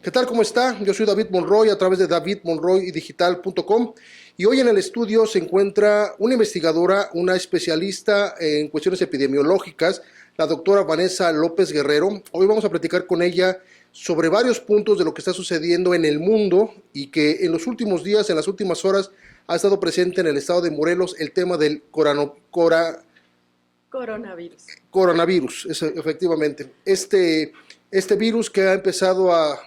¿Qué tal? ¿Cómo está? Yo soy David Monroy a través de davidmonroydigital.com y hoy en el estudio se encuentra una investigadora, una especialista en cuestiones epidemiológicas, la doctora Vanessa López Guerrero. Hoy vamos a platicar con ella sobre varios puntos de lo que está sucediendo en el mundo y que en los últimos días, en las últimas horas, ha estado presente en el estado de Morelos el tema del Coronavirus. coronavirus, efectivamente. Este virus que ha empezado a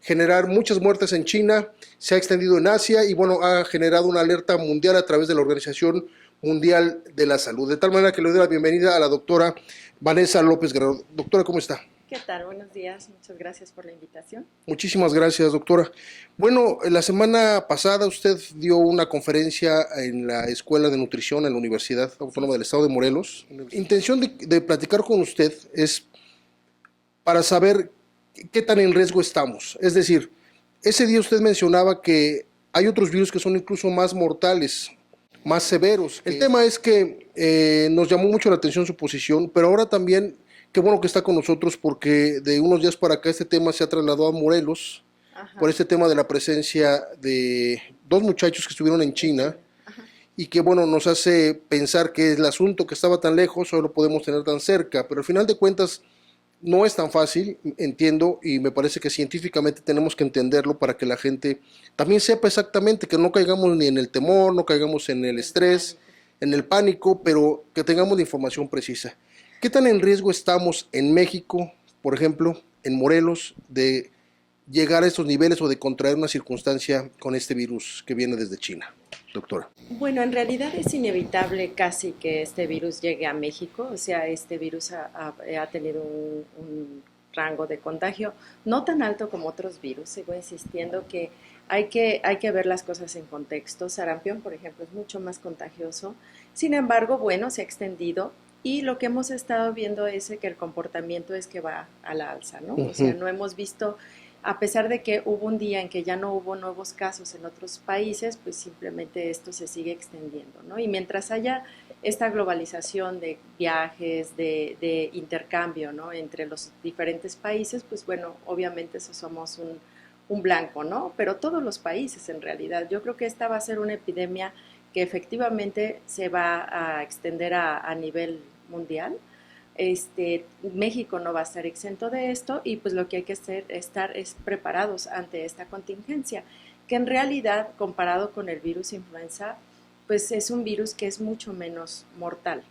generar muchas muertes en China, se ha extendido en Asia y bueno, ha generado una alerta mundial a través de la Organización Mundial de la Salud. De tal manera que le doy la bienvenida a la doctora Vanessa López Guerrero. Doctora, ¿cómo está? ¿Qué tal? Buenos días. Muchas gracias por la invitación. Muchísimas gracias, doctora. Bueno, la semana pasada usted dio una conferencia en la Escuela de Nutrición en la Universidad Autónoma del Estado de Morelos. La intención de platicar con usted es para saber qué tan en riesgo estamos. Es decir, ese día usted mencionaba que hay otros virus que son incluso más mortales, más severos. El tema es que nos llamó mucho la atención su posición, pero ahora también, qué bueno que está con nosotros porque de unos días para acá este tema se ha trasladado a Morelos. Ajá. Por este tema de la presencia de dos muchachos que estuvieron en China. Ajá. Y que bueno, nos hace pensar que el asunto que estaba tan lejos solo lo podemos tener tan cerca, pero al final de cuentas no es tan fácil, entiendo, y me parece que científicamente tenemos que entenderlo para que la gente también sepa exactamente, que no caigamos ni en el temor, no caigamos en el estrés, en el pánico, pero que tengamos la información precisa. ¿Qué tan en riesgo estamos en México, por ejemplo, en Morelos, de llegar a estos niveles o de contraer una circunstancia con este virus que viene desde China, doctora? Bueno, en realidad es inevitable casi que este virus llegue a México, o sea, este virus ha tenido un rango de contagio no tan alto como otros virus. Sigo insistiendo que hay que ver las cosas en contexto. Sarampión, por ejemplo, es mucho más contagioso. Sin embargo, bueno, se ha extendido y lo que hemos estado viendo es que el comportamiento es que va a la alza, ¿no? O sea, no hemos visto, a pesar de que hubo un día en que ya no hubo nuevos casos en otros países, pues simplemente esto se sigue extendiendo, ¿no? Y mientras haya esta globalización de viajes, de intercambio, ¿no? Entre los diferentes países, pues bueno, obviamente eso somos un blanco, ¿no? Pero todos los países en realidad. Yo creo que esta va a ser una epidemia que efectivamente se va a extender a nivel mundial. México no va a estar exento de esto y pues lo que hay que hacer estar es preparados ante esta contingencia, que en realidad comparado con el virus influenza, pues es un virus que es mucho menos mortal.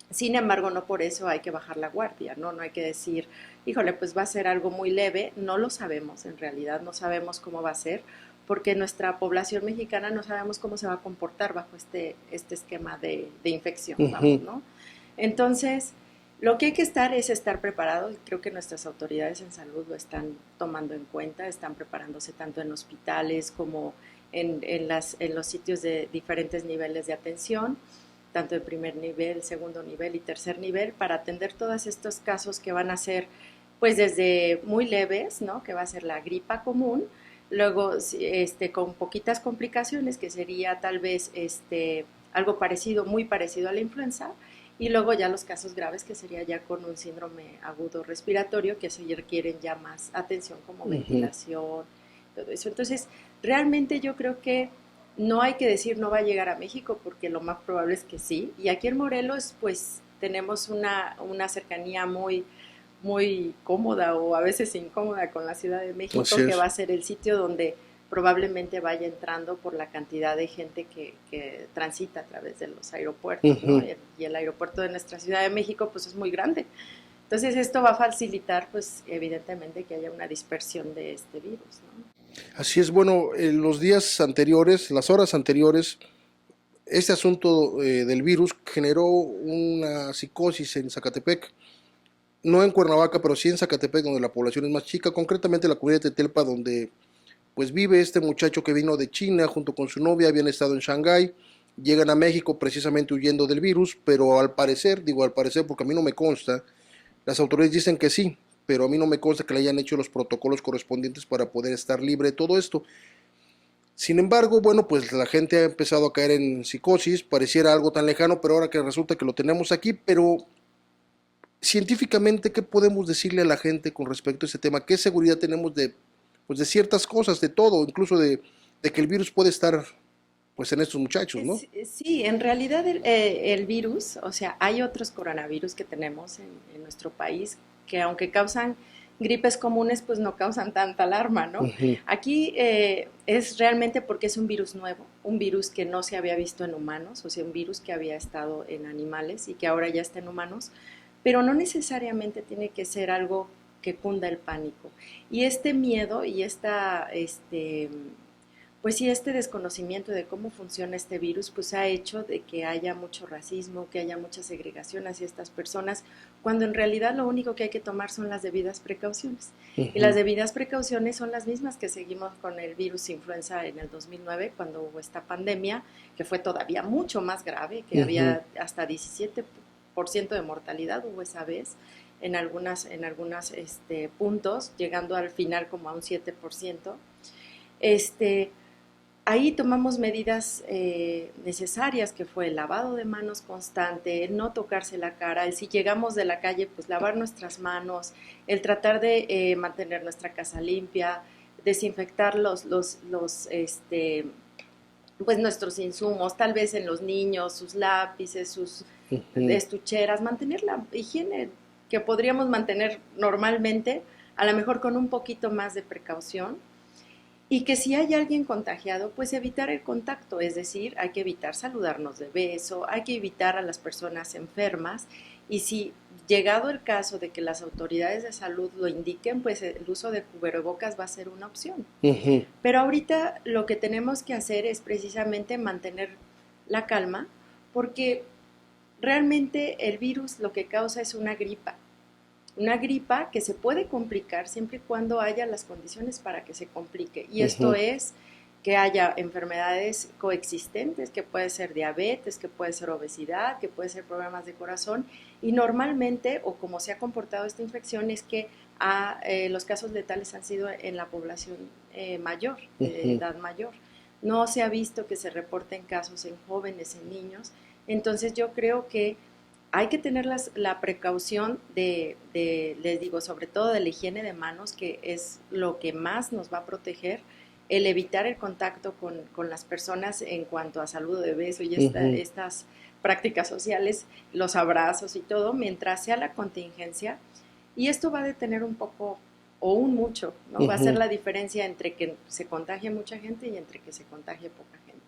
Sin embargo, no por eso hay que bajar la guardia, ¿no? No hay que decir, híjole, pues va a ser algo muy leve, no lo sabemos en realidad, no sabemos cómo va a ser, porque nuestra población mexicana no sabemos cómo se va a comportar bajo este esquema de infección, vamos, ¿no? Entonces, lo que hay que estar es estar preparados, y creo que nuestras autoridades en salud lo están tomando en cuenta, están preparándose tanto en hospitales como en los sitios de diferentes niveles de atención, tanto de primer nivel, segundo nivel y tercer nivel, para atender todos estos casos que van a ser, pues desde muy leves, ¿no? Que va a ser la gripa común, luego con poquitas complicaciones, que sería tal vez algo parecido, muy parecido a la influenza, y luego ya los casos graves, que sería ya con un síndrome agudo respiratorio, que se requieren ya más atención como ventilación, todo eso. Entonces, realmente yo creo que no hay que decir no va a llegar a México, porque lo más probable es que sí. Y aquí en Morelos, pues tenemos una cercanía muy cómoda o a veces incómoda con la Ciudad de México, que va a ser el sitio donde probablemente vaya entrando por la cantidad de gente que transita a través de los aeropuertos, ¿no? Y el aeropuerto de nuestra Ciudad de México pues es muy grande. Entonces esto va a facilitar pues evidentemente que haya una dispersión de este virus, ¿no? Así es, bueno, en los días anteriores, las horas anteriores, este asunto del virus generó una psicosis en Zacatepec, no en Cuernavaca, pero sí en Zacatepec, donde la población es más chica, concretamente la comunidad de Tetelpa, donde pues vive este muchacho que vino de China junto con su novia, habían estado en Shanghái, llegan a México precisamente huyendo del virus, pero al parecer, digo al parecer porque a mí no me consta, las autoridades dicen que sí, pero a mí no me consta que le hayan hecho los protocolos correspondientes para poder estar libre de todo esto. Sin embargo, bueno, pues la gente ha empezado a caer en psicosis, pareciera algo tan lejano, pero ahora que resulta que lo tenemos aquí, pero científicamente, ¿qué podemos decirle a la gente con respecto a este tema? ¿Qué seguridad tenemos de pues de ciertas cosas, de todo, incluso de que el virus puede estar pues en estos muchachos, ¿no? Sí, en realidad el virus, o sea, hay otros coronavirus que tenemos en nuestro país que aunque causan gripes comunes, pues no causan tanta alarma, ¿no? Ujú, Aquí es realmente porque es un virus nuevo, un virus que no se había visto en humanos, o sea, un virus que había estado en animales y que ahora ya está en humanos, pero no necesariamente tiene que ser algo que cunda el pánico. Y este miedo y pues sí, este desconocimiento de cómo funciona este virus, pues ha hecho de que haya mucho racismo, que haya mucha segregación hacia estas personas, cuando en realidad lo único que hay que tomar son las debidas precauciones. Y las ujú, debidas precauciones son las mismas que seguimos con el virus influenza en el 2009, cuando hubo esta pandemia, que fue todavía mucho más grave, que ujú, había hasta 17% de mortalidad hubo esa vez, en algunas puntos, llegando al final como a un 7%. Este, Ahí tomamos medidas necesarias, que fue el lavado de manos constante, el no tocarse la cara, el si llegamos de la calle, pues lavar nuestras manos, el tratar de mantener nuestra casa limpia, desinfectar pues nuestros insumos, tal vez en los niños, sus lápices, sus ujú, estucheras, mantener la higiene que podríamos mantener normalmente, a lo mejor con un poquito más de precaución, y que si hay alguien contagiado, pues evitar el contacto, es decir, hay que evitar saludarnos de beso, hay que evitar a las personas enfermas y si llegado el caso de que las autoridades de salud lo indiquen, pues el uso de cubrebocas va a ser una opción. ujú, Pero ahorita lo que tenemos que hacer es precisamente mantener la calma porque realmente el virus lo que causa es una gripa que se puede complicar siempre y cuando haya las condiciones para que se complique. Y esto ujú, es que haya enfermedades coexistentes, que puede ser diabetes, que puede ser obesidad, que puede ser problemas de corazón. Y normalmente, o como se ha comportado esta infección, es que los casos letales han sido en la población mayor, de ujú, edad mayor. No se ha visto que se reporten casos en jóvenes, en niños. Entonces yo creo que hay que tener la precaución les digo, sobre todo de la higiene de manos, que es lo que más nos va a proteger, el evitar el contacto con las personas en cuanto a saludo de beso y ujú, estas prácticas sociales, los abrazos y todo, mientras sea la contingencia. Y esto va a detener un poco o un mucho, ¿no? Va a ser ujú, la diferencia entre que se contagie mucha gente y entre que se contagie poca gente.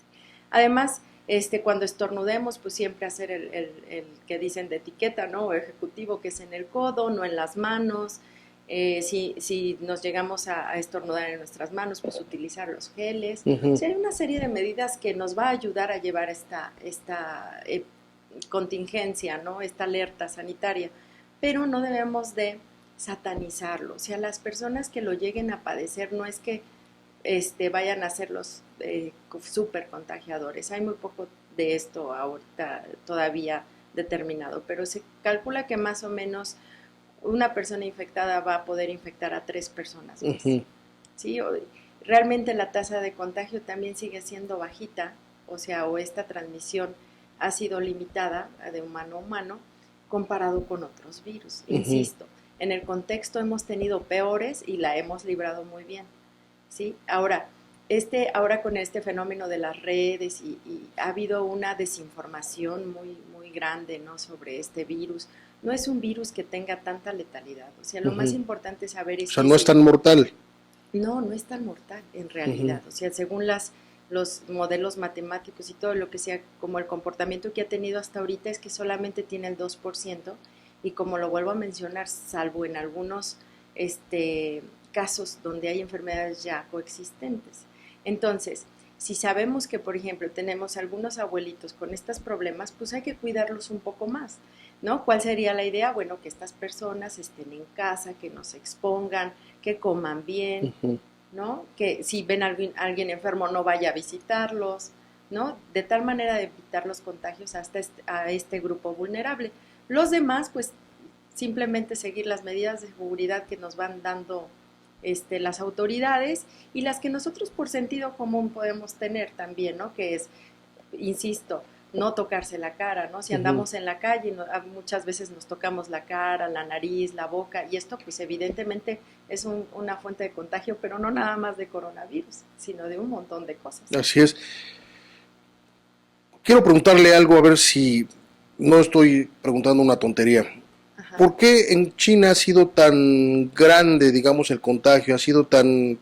Además, cuando estornudemos, pues siempre hacer el que dicen de etiqueta, ¿no? O ejecutivo, que es en el codo, no en las manos. Si nos llegamos a estornudar en nuestras manos, pues utilizar los geles. O ujú. sea, hay una serie de medidas que nos va a ayudar a llevar esta contingencia, ¿no? Esta alerta sanitaria. Pero no debemos de satanizarlo. O sea, las personas que lo lleguen a padecer no es que vayan a ser los súper contagiadores. Hay muy poco de esto ahorita todavía determinado, pero se calcula que más o menos una persona infectada va a poder infectar a 3 personas más. Ujú, ¿Sí? Realmente la tasa de contagio también sigue siendo bajita, o sea, o esta transmisión ha sido limitada de humano a humano comparado con otros virus. ujú, Insisto, en el contexto hemos tenido peores y la hemos librado muy bien. ¿Sí? Ahora con este fenómeno de las redes y ha habido una desinformación muy, muy grande, ¿no? Sobre este virus. No es un virus que tenga tanta letalidad. O sea, lo más ujú. importante saber O es sea, que no es si tan mortal. no es tan mortal en Ujú, realidad. O sea, según los modelos matemáticos y todo lo que sea, como el comportamiento que ha tenido hasta ahorita es que solamente tiene el 2% y como lo vuelvo a mencionar, salvo en algunos casos donde hay enfermedades ya coexistentes. Entonces, si sabemos que, por ejemplo, tenemos algunos abuelitos con estos problemas, pues hay que cuidarlos un poco más, ¿no? ¿Cuál sería la idea? Bueno, que estas personas estén en casa, que no se expongan, que coman bien, ujú, ¿no? Que si ven a alguien enfermo no vaya a visitarlos, ¿no? De tal manera de evitar los contagios hasta a este grupo vulnerable. Los demás, pues simplemente seguir las medidas de seguridad que nos van dando las autoridades y las que nosotros por sentido común podemos tener también, ¿no? Que es, insisto, no tocarse la cara, ¿no? Si andamos en la calle, muchas veces nos tocamos la cara, la nariz, la boca, y esto pues evidentemente es una fuente de contagio, pero no nada más de coronavirus, sino de un montón de cosas. Así es. Quiero preguntarle algo, a ver si no estoy preguntando una tontería. Ajá. ¿Por qué en China ha sido tan grande, digamos, el contagio, ha sido tan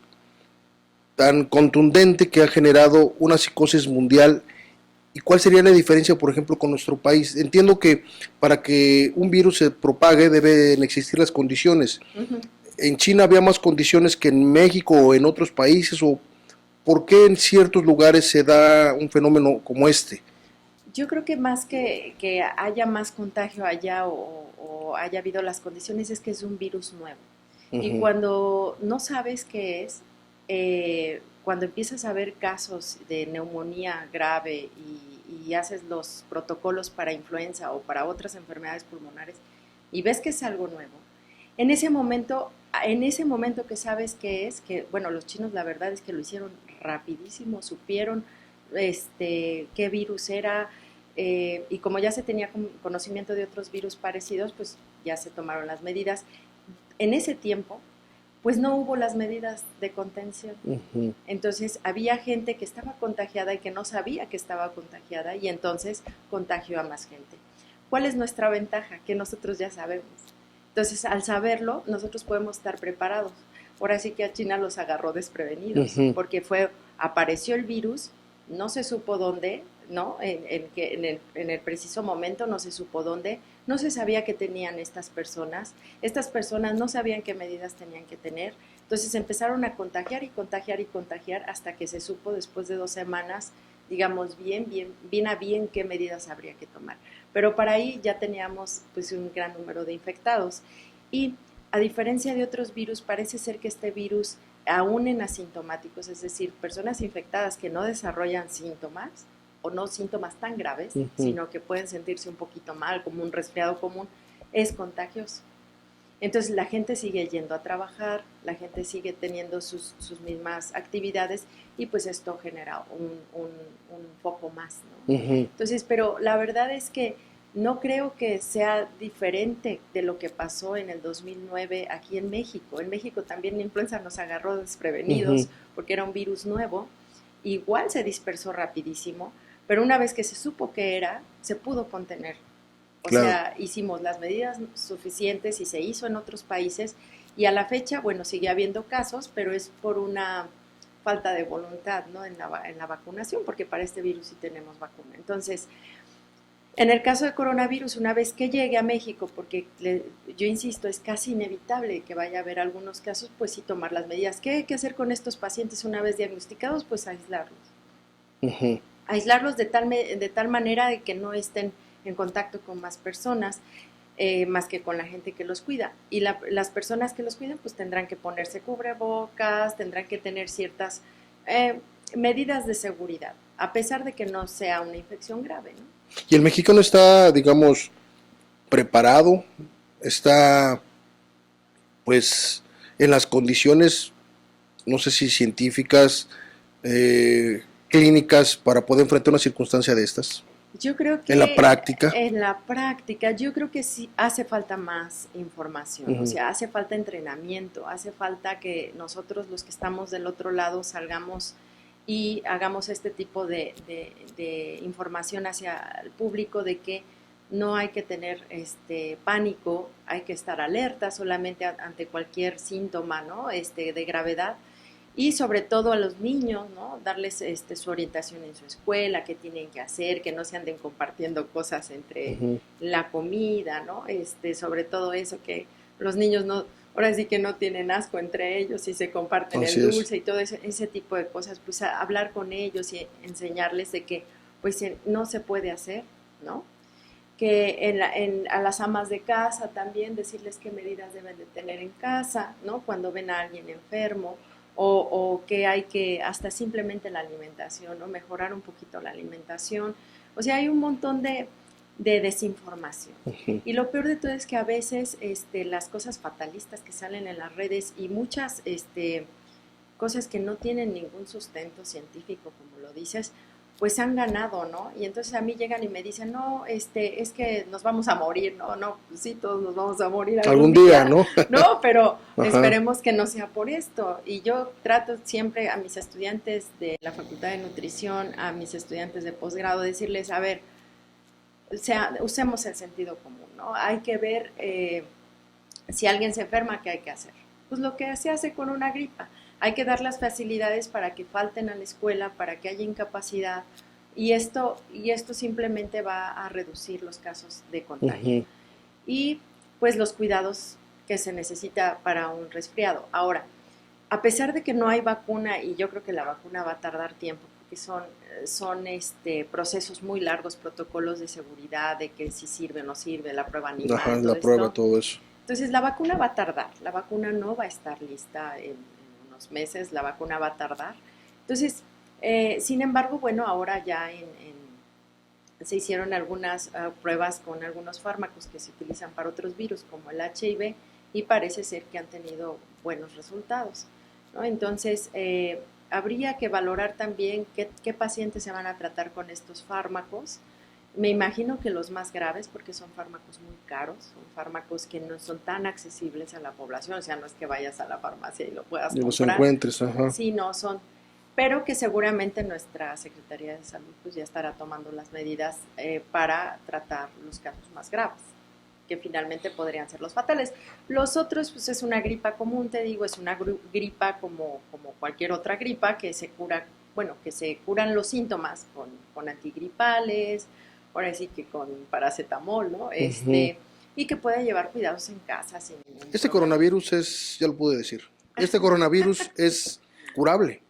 contundente que ha generado una psicosis mundial? ¿Y cuál sería la diferencia, por ejemplo, con nuestro país? Entiendo que para que un virus se propague deben existir las condiciones. Uh-huh. ¿En China había más condiciones que en México o en otros países? ¿O por qué en ciertos lugares se da un fenómeno como este? Yo creo que más que haya más contagio allá o haya habido las condiciones es que es un virus nuevo. Y Uh-huh. cuando no sabes qué es, cuando empiezas a ver casos de neumonía grave y haces los protocolos para influenza o para otras enfermedades pulmonares y ves que es algo nuevo, en ese momento que sabes qué es, que bueno, los chinos la verdad es que lo hicieron rapidísimo, supieron qué virus era, y como ya se tenía conocimiento de otros virus parecidos, pues ya se tomaron las medidas. En ese tiempo, pues no hubo las medidas de contención. Uh-huh. Entonces había gente que estaba contagiada y que no sabía que estaba contagiada y entonces contagió a más gente. ¿Cuál es nuestra ventaja? Que nosotros ya sabemos. Entonces, al saberlo, nosotros podemos estar preparados. Ahora sí que a China los agarró desprevenidos, Uh-huh. porque apareció el virus, no se supo dónde, ¿no? En el preciso momento no se supo dónde, no se sabía qué tenían estas personas no sabían qué medidas tenían que tener, entonces empezaron a contagiar y contagiar y contagiar hasta que se supo después de 2 semanas, digamos, bien qué medidas habría que tomar. Pero para ahí ya teníamos pues un gran número de infectados. Y a diferencia de otros virus, parece ser que este virus, aún en asintomáticos, es decir, personas infectadas que no desarrollan síntomas, o no síntomas tan graves, Uh-huh. sino que pueden sentirse un poquito mal, como un resfriado común, es contagioso. Entonces la gente sigue yendo a trabajar, la gente sigue teniendo sus mismas actividades y pues esto genera un poco más, ¿no? Uh-huh. Entonces, pero la verdad es que no creo que sea diferente de lo que pasó en el 2009 aquí en México. En México también la influenza nos agarró desprevenidos Uh-huh. porque era un virus nuevo. Igual se dispersó rapidísimo, pero una vez que se supo qué era, se pudo contener. O Claro. sea, hicimos las medidas suficientes y se hizo en otros países y a la fecha, bueno, sigue habiendo casos, pero es por una falta de voluntad, ¿no? En la vacunación, porque para este virus sí tenemos vacuna. Entonces, en el caso del coronavirus, una vez que llegue a México, porque yo insisto, es casi inevitable que vaya a haber algunos casos, pues sí tomar las medidas. ¿Qué hay que hacer con estos pacientes una vez diagnosticados? Pues aislarlos. Uh-huh. Aislarlos de tal manera de que no estén en contacto con más personas, más que con la gente que los cuida. Y las personas que los cuidan pues tendrán que ponerse cubrebocas, tendrán que tener ciertas medidas de seguridad, a pesar de que no sea una infección grave, ¿no? Y el mexicano está, digamos, preparado, está, pues, en las condiciones, no sé si científicas, clínicas, para poder enfrentar una circunstancia de estas. Yo creo En la que práctica. en la práctica, yo creo que sí hace falta más información, o Uh-huh. sea, hace falta entrenamiento, hace falta que nosotros los que estamos del otro lado salgamos y hagamos este tipo de información hacia el público de que no hay que tener pánico, hay que estar alerta solamente ante cualquier síntoma, ¿no? De gravedad y sobre todo a los niños, ¿no? Darles su orientación en su escuela, qué tienen que hacer, que no se anden compartiendo cosas entre Uh-huh. la comida, ¿no? Sobre todo eso, que los niños no, ahora sí que no tienen asco entre ellos y se comparten Así el es. dulce y todo ese tipo de cosas, pues hablar con ellos y enseñarles de que pues no se puede hacer, ¿no? Que a las amas de casa también decirles qué medidas deben de tener en casa, ¿no? Cuando ven a alguien enfermo o que hay que, hasta simplemente la alimentación, ¿no? Mejorar un poquito la alimentación. O sea, hay un montón de desinformación. Uh-huh. Y lo peor de todo es que a veces las cosas fatalistas que salen en las redes y muchas cosas que no tienen ningún sustento científico, como lo dices, pues han ganado, ¿no? Y entonces a mí llegan y me dicen, no, es que nos vamos a morir, no, no, pues sí, todos nos vamos a morir algún Algún día, día, ¿no? no, pero Ajá. esperemos que no sea por esto. Y yo trato siempre a mis estudiantes de la Facultad de Nutrición, a mis estudiantes de posgrado, decirles, a ver, o sea, usemos el sentido común, ¿no? Hay que ver si alguien se enferma, ¿qué hay que hacer? Pues lo que se hace con una gripa. Hay que dar las facilidades para que falten a la escuela, para que haya incapacidad, y esto simplemente va a reducir los casos de contagio. Ujú. Y pues los cuidados que se necesita para un resfriado. Ahora, a pesar de que no hay vacuna, y yo creo que la vacuna va a tardar tiempo, porque son procesos muy largos, protocolos de seguridad, de que si sirve o no sirve, la prueba Ajá, animal, todo la prueba, esto. todo eso. Entonces la vacuna va a tardar, la vacuna no va a estar lista en unos meses, la vacuna va a tardar. Entonces, sin embargo, bueno, ahora ya se hicieron algunas pruebas con algunos fármacos que se utilizan para otros virus, como el HIV, y parece ser que han tenido buenos resultados, ¿no? Entonces, habría que valorar también qué pacientes se van a tratar con estos fármacos. Me imagino que los más graves, porque son fármacos muy caros, son fármacos que no son tan accesibles a la población, o sea, no es que vayas a la farmacia y lo puedas Y los comprar, encuentres, ajá. sí, no son, pero que seguramente nuestra Secretaría de Salud pues ya estará tomando las medidas para tratar los casos más graves, que finalmente podrían ser los fatales. Los otros, pues es una gripa común, te digo, es una gripa como cualquier otra gripa que se cura, bueno, que se curan los síntomas con antigripales, ahora sí que con paracetamol, ¿no? Ujú. Y que puede llevar cuidados en casa sin ningún Este problema. coronavirus es, ya lo pude decir, este coronavirus es curable.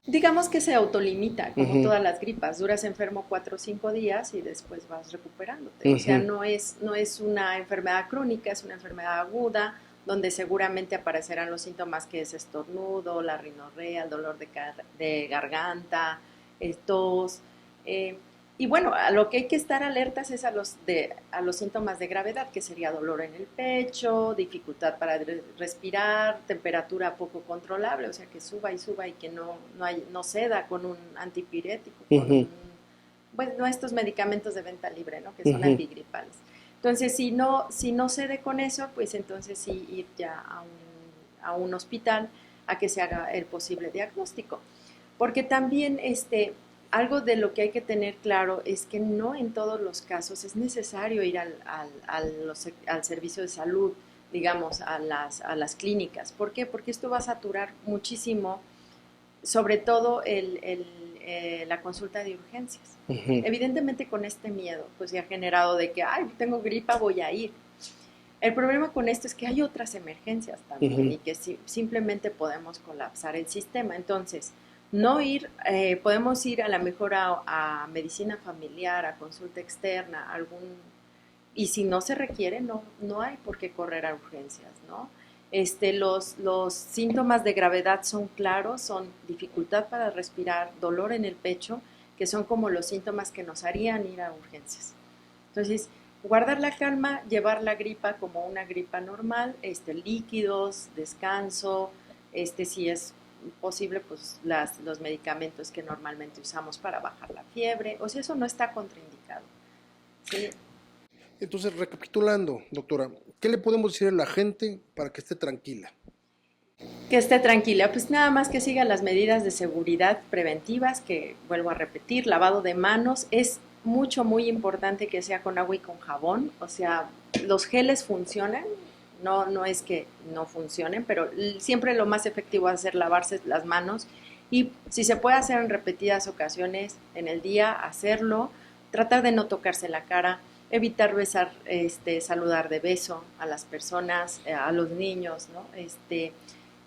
Digamos que se autolimita, como Ujú, todas las gripas. Duras enfermo 4 o 5 días y después vas recuperándote. O sea, ujú, no es una enfermedad crónica, es una enfermedad aguda, donde seguramente aparecerán los síntomas que es estornudo, la rinorrea, el dolor de garganta, tos. eh, y bueno, a lo que hay que estar alertas es a los síntomas de gravedad, que sería dolor en el pecho, dificultad para respirar, temperatura poco controlable, o sea, que suba y suba y que no ceda con un antipirético, ujú, bueno, estos medicamentos de venta libre, ¿no? Que son ujú. antigripales. Entonces, si no cede con eso, pues entonces sí ir ya a un hospital a que se haga el posible diagnóstico. Porque también algo de lo que hay que tener claro es que no en todos los casos es necesario ir al servicio de salud, digamos, a las clínicas. ¿Por qué? Porque esto va a saturar muchísimo, sobre todo la consulta de urgencias. Ujú. Evidentemente con este miedo, pues se ha generado de que, ay, tengo gripa, voy a ir. El problema con esto es que hay otras emergencias también Ujú. y que simplemente podemos colapsar el sistema. Entonces, no ir, podemos ir a lo mejor a medicina familiar, a consulta externa, y si no se requiere, no hay por qué correr a urgencias, ¿no? Los síntomas de gravedad son claros, son dificultad para respirar, dolor en el pecho, que son como los síntomas que nos harían ir a urgencias. Entonces, guardar la calma, llevar la gripa como una gripa normal, líquidos, descanso, si es posible, pues los medicamentos que normalmente usamos para bajar la fiebre, o sea, eso no está contraindicado, ¿sí? Entonces, recapitulando, doctora, ¿qué le podemos decir a la gente para que esté tranquila? Que esté tranquila, pues nada más que siga las medidas de seguridad preventivas, que vuelvo a repetir, lavado de manos, es mucho, muy importante que sea con agua y con jabón, o sea, los geles funcionan, no es que no funcionen, pero siempre lo más efectivo es hacer lavarse las manos y si se puede hacer en repetidas ocasiones en el día, hacerlo, tratar de no tocarse la cara, evitar besar, saludar de beso a las personas, a los niños, ¿no?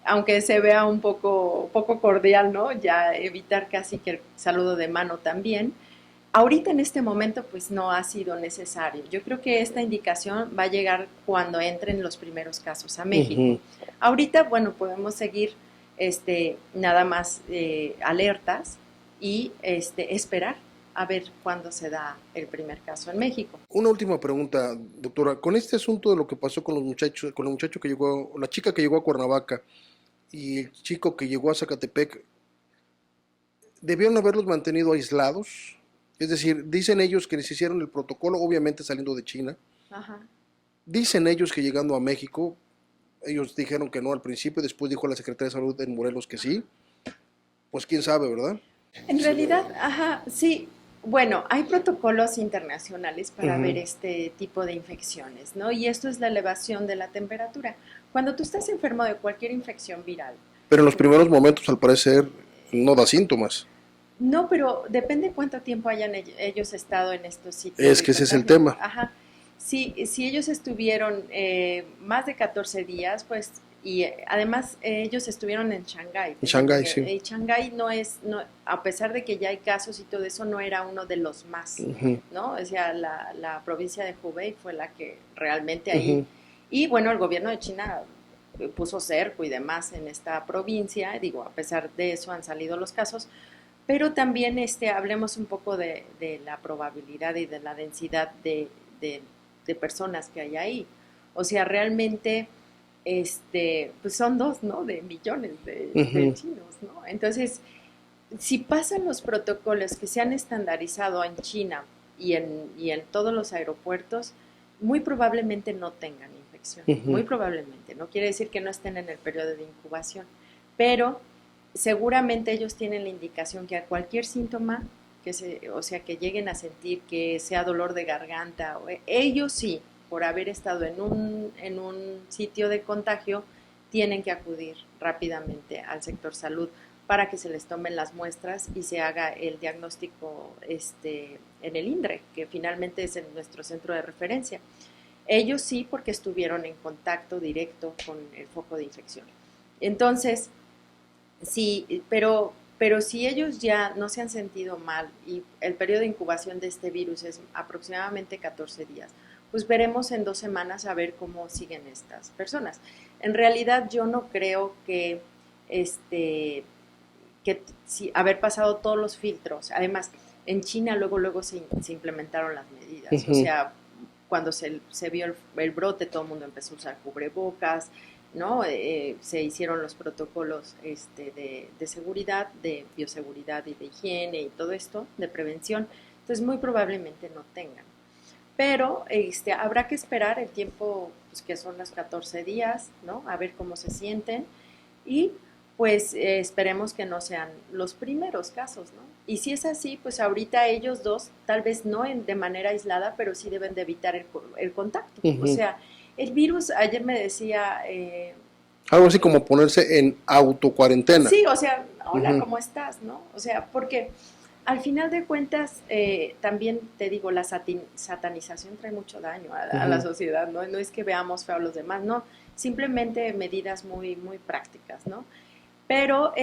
Aunque se vea un poco cordial, ¿no? Ya evitar casi que el saludo de mano también. Ahorita en este momento pues no ha sido necesario. Yo creo que esta indicación va a llegar cuando entren los primeros casos a México. Ujú. Ahorita, bueno, podemos seguir nada más alertas y esperar a ver cuándo se da el primer caso en México. Una última pregunta, doctora. Con este asunto de lo que pasó con los muchachos, con el muchacho que llegó, la chica que llegó a Cuernavaca y el chico que llegó a Zacatepec, debieron haberlos mantenido aislados. Es decir, dicen ellos que les hicieron el protocolo, obviamente saliendo de China. Ajá. Dicen ellos que llegando a México, ellos dijeron que no al principio, después dijo la Secretaría de Salud en Morelos que sí. Pues quién sabe, ¿verdad? En realidad, ajá, sí. Bueno, hay protocolos internacionales para ver Ujú. este tipo de infecciones, ¿no? Y esto es la elevación de la temperatura. Cuando tú estás enfermo de cualquier infección viral, Pero en los primeros momentos, al parecer, no da síntomas. no, pero depende cuánto tiempo hayan ellos estado en estos sitios Es de que ese es el contagio. tema. Ajá. Si ellos estuvieron más de 14 días, pues, y además ellos estuvieron en Shanghái, En fíjate Shanghái, que sí. Shanghái no es, no, a pesar de que ya hay casos y todo eso, no era uno de los más, Ujú, ¿no? O sea, la provincia de Hubei fue la que realmente ahí, ujú, y bueno, el gobierno de China puso cerco y demás en esta provincia, digo, a pesar de eso han salido los casos, pero también hablemos un poco de la probabilidad y de la densidad de, de personas que hay ahí. O sea, realmente pues son dos, ¿no? De millones de ujú. chinos, ¿no? Entonces, si pasan los protocolos que se han estandarizado en China y en todos los aeropuertos, muy probablemente no tengan infección, muy Ujú. probablemente. No quiere decir que no estén en el periodo de incubación, pero seguramente ellos tienen la indicación que a cualquier síntoma, o sea, que lleguen a sentir que sea dolor de garganta, ellos sí, por haber estado en un sitio de contagio, tienen que acudir rápidamente al sector salud para que se les tomen las muestras y se haga el diagnóstico en el INDRE, que finalmente es en nuestro centro de referencia. Ellos sí, porque estuvieron en contacto directo con el foco de infección. Entonces, sí, pero si ellos ya no se han sentido mal y el periodo de incubación de este virus es aproximadamente 14 días, pues veremos en 2 semanas a ver cómo siguen estas personas. En realidad yo no creo este, que si haber pasado todos los filtros, además en China luego se implementaron las medidas, o Ujú. sea, cuando se vio el brote todo el mundo empezó a usar cubrebocas, ¿no? Se hicieron los protocolos de seguridad, de bioseguridad y de higiene y todo esto, de prevención, entonces muy probablemente no tengan. Pero habrá que esperar el tiempo, pues, que son los 14 días, ¿no? A ver cómo se sienten y pues esperemos que no sean los primeros casos, ¿no? Y si es así, pues ahorita ellos dos, tal vez no de manera aislada, pero sí deben de evitar el contacto. O Ujú. sea, el virus, ayer me decía, Algo así como ponerse en autocuarentena. sí, o sea, hola, Ujú, ¿cómo estás? ¿No? O sea, porque al final de cuentas, también te digo, la satanización trae mucho daño a la ujú. sociedad, ¿no? No es que veamos feo a los demás, no, simplemente medidas muy prácticas, ¿no? Pero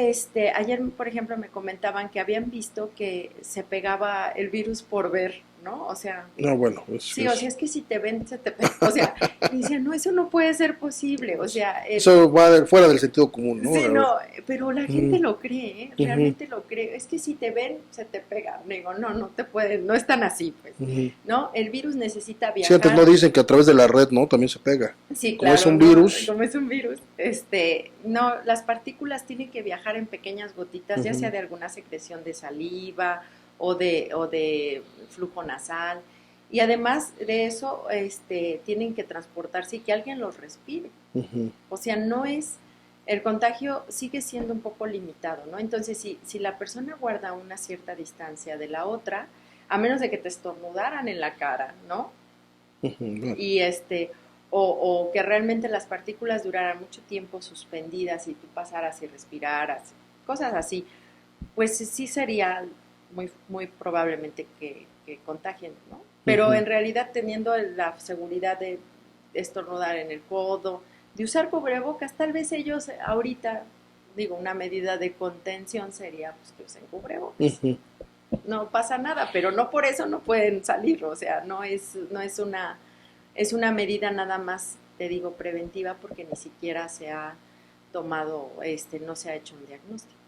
ayer, por ejemplo, me comentaban que habían visto que se pegaba el virus por ver, ¿no? O sea, No, bueno, sí, o sea, es que si te ven, se te pega. O sea, y decían, no, eso no puede ser posible. O sea, eso va fuera del sentido común, ¿no? sí, La verdad. no, pero la gente Ujú, lo cree, ¿eh? ujú, Realmente lo cree. Es que si te ven, se te pega. Digo, no, no te pueden, no es tan así, pues, ujú. ¿no? El virus necesita Sí, antes no viajar. dicen que a través de la red, ¿no? También se pega. Sí, Como es claro, un ¿no? virus. Como es un virus, no, las partículas tienen que viajar en pequeñas gotitas, ya sea Ujú, de alguna secreción de saliva o de flujo nasal. Y además de eso, tienen que transportarse y que alguien los respire. ujú, O sea, no es, el contagio sigue siendo un poco limitado, ¿no? Entonces, si la persona guarda una cierta distancia de la otra, a menos de que te estornudaran en la cara, ¿no? ujú. Bueno, Y o que realmente las partículas duraran mucho tiempo suspendidas y tú pasaras y respiraras, cosas así, pues sí sería muy probablemente que contagien, ¿no? Pero ujú, en realidad teniendo la seguridad de estornudar en el codo, de usar cubrebocas, tal vez ellos ahorita, digo, una medida de contención sería pues que usen cubrebocas. ujú. No pasa nada, pero no por eso no pueden salir, o sea, no es es una medida nada más, te digo, preventiva porque ni siquiera se ha tomado, no se ha hecho un diagnóstico.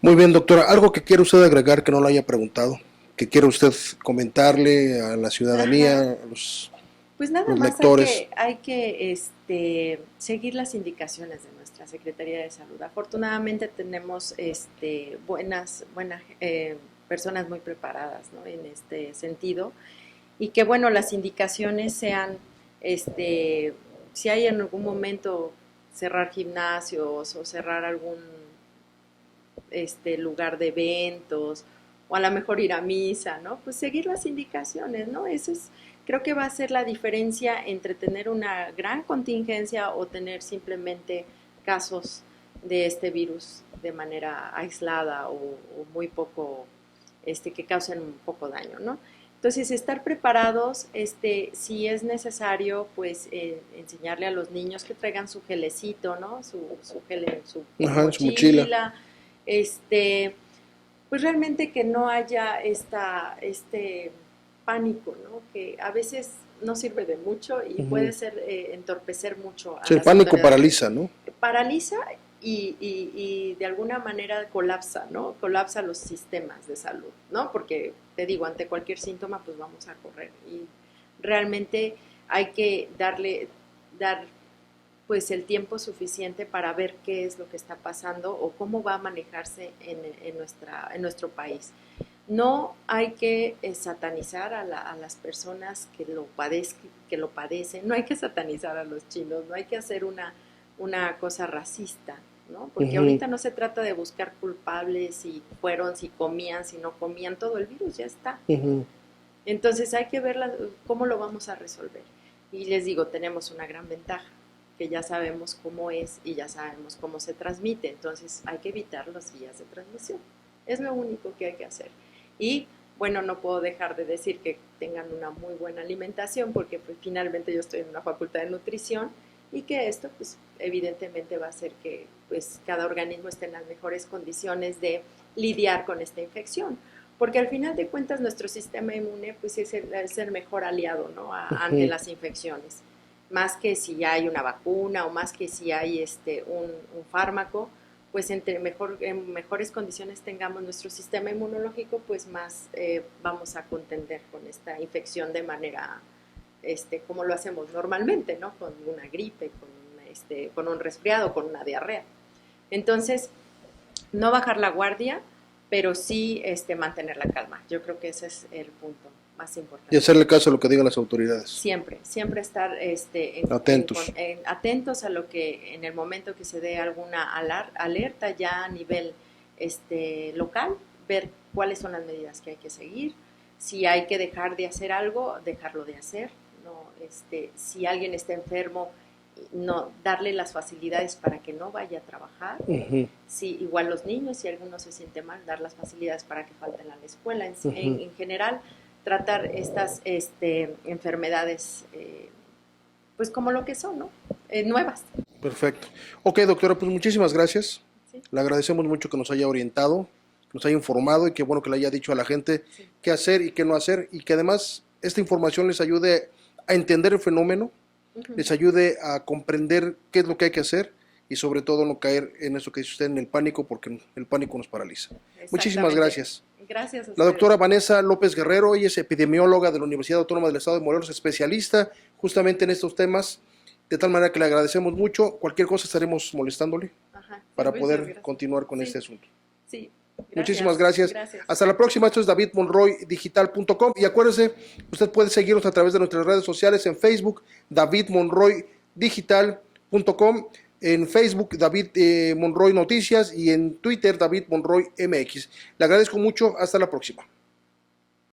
Muy bien, doctora. ¿Algo que quiera usted agregar que no le haya preguntado? ¿Que quiera usted comentarle a la ciudadanía, Ajá. a Pues nada los más lectores? hay que seguir las indicaciones de nuestro nuestra Secretaría de Salud. Afortunadamente tenemos buenas personas muy preparadas, ¿no?, en este sentido, y que bueno, las indicaciones sean, si hay en algún momento cerrar gimnasios o cerrar algún lugar de eventos, o a lo mejor ir a misa, ¿no? Pues seguir las indicaciones, ¿no? Eso es, creo que va a ser la diferencia entre tener una gran contingencia o tener simplemente casos de este virus de manera aislada o muy poco, que causen un poco daño, ¿no? Entonces, estar preparados, si es necesario, pues enseñarle a los niños que traigan su gelecito, ¿no? Su gel en su mochila. Pues realmente que no haya este pánico, ¿no?, que a veces no sirve de mucho y puede ser entorpecer mucho a sí, el pánico paraliza, ¿no? Paraliza y de alguna manera colapsa, ¿no? Colapsa los sistemas de salud, ¿no? Porque te digo, ante cualquier síntoma pues vamos a correr y realmente hay que dar pues el tiempo suficiente para ver qué es lo que está pasando o cómo va a manejarse en nuestro país. No hay que satanizar a las personas que lo padecen, no hay que satanizar a los chinos, no hay que hacer una cosa racista, ¿no? Porque ahorita no se trata de buscar culpables, si fueron, si comían, si no comían, todo el virus ya está. Entonces hay que ver cómo lo vamos a resolver. Y les digo, tenemos una gran ventaja, que ya sabemos cómo es y ya sabemos cómo se transmite, entonces hay que evitar las vías de transmisión. Es lo único que hay que hacer. Y bueno, no puedo dejar de decir que tengan una muy buena alimentación, porque pues finalmente yo estoy en una facultad de nutrición y que esto pues evidentemente va a hacer que pues cada organismo esté en las mejores condiciones de lidiar con esta infección, porque al final de cuentas nuestro sistema inmune pues es el mejor aliado, ¿no?, ante las infecciones, más que si hay una vacuna o más que si hay un fármaco, pues en mejores condiciones tengamos nuestro sistema inmunológico, pues más vamos a contender con esta infección de manera como lo hacemos normalmente, ¿no?, con una gripe, con un resfriado, con una diarrea. Entonces, no bajar la guardia, pero sí mantener la calma. Yo creo que ese es el punto más importante. Y hacerle caso a lo que digan las autoridades. Siempre estar atentos a lo que, en el momento que se dé alguna alerta ya a nivel local, ver cuáles son las medidas que hay que seguir, si hay que dejar de hacer algo, dejarlo de hacer, no, si alguien está enfermo, no darle las facilidades para que no vaya a trabajar. Si igual los niños, si alguno se siente mal, dar las facilidades para que falten a la escuela. En general, tratar estas enfermedades pues como lo que son, ¿no?, nuevas. Perfecto. Ok, doctora, pues muchísimas gracias. Sí. Le agradecemos mucho que nos haya orientado, que nos haya informado y que bueno que le haya dicho a la gente qué hacer y qué no hacer, y que además esta información les ayude a entender el fenómeno, les ayude a comprender qué es lo que hay que hacer y sobre todo no caer en eso que dice usted, en el pánico, porque el pánico nos paraliza. Muchísimas gracias. Gracias a la doctora Vanessa López Guerrero, ella es epidemióloga de la Universidad Autónoma del Estado de Morelos, especialista justamente en estos temas, de tal manera que le agradecemos mucho. Cualquier cosa estaremos molestándole para poder continuar con este asunto. Sí. Gracias. Muchísimas gracias. Hasta la próxima. Esto es davidmonroydigital.com y acuérdese, usted puede seguirnos a través de nuestras redes sociales en Facebook, davidmonroydigital.com, en Facebook David Monroy Noticias y en Twitter David Monroy MX. Le agradezco mucho. Hasta la próxima.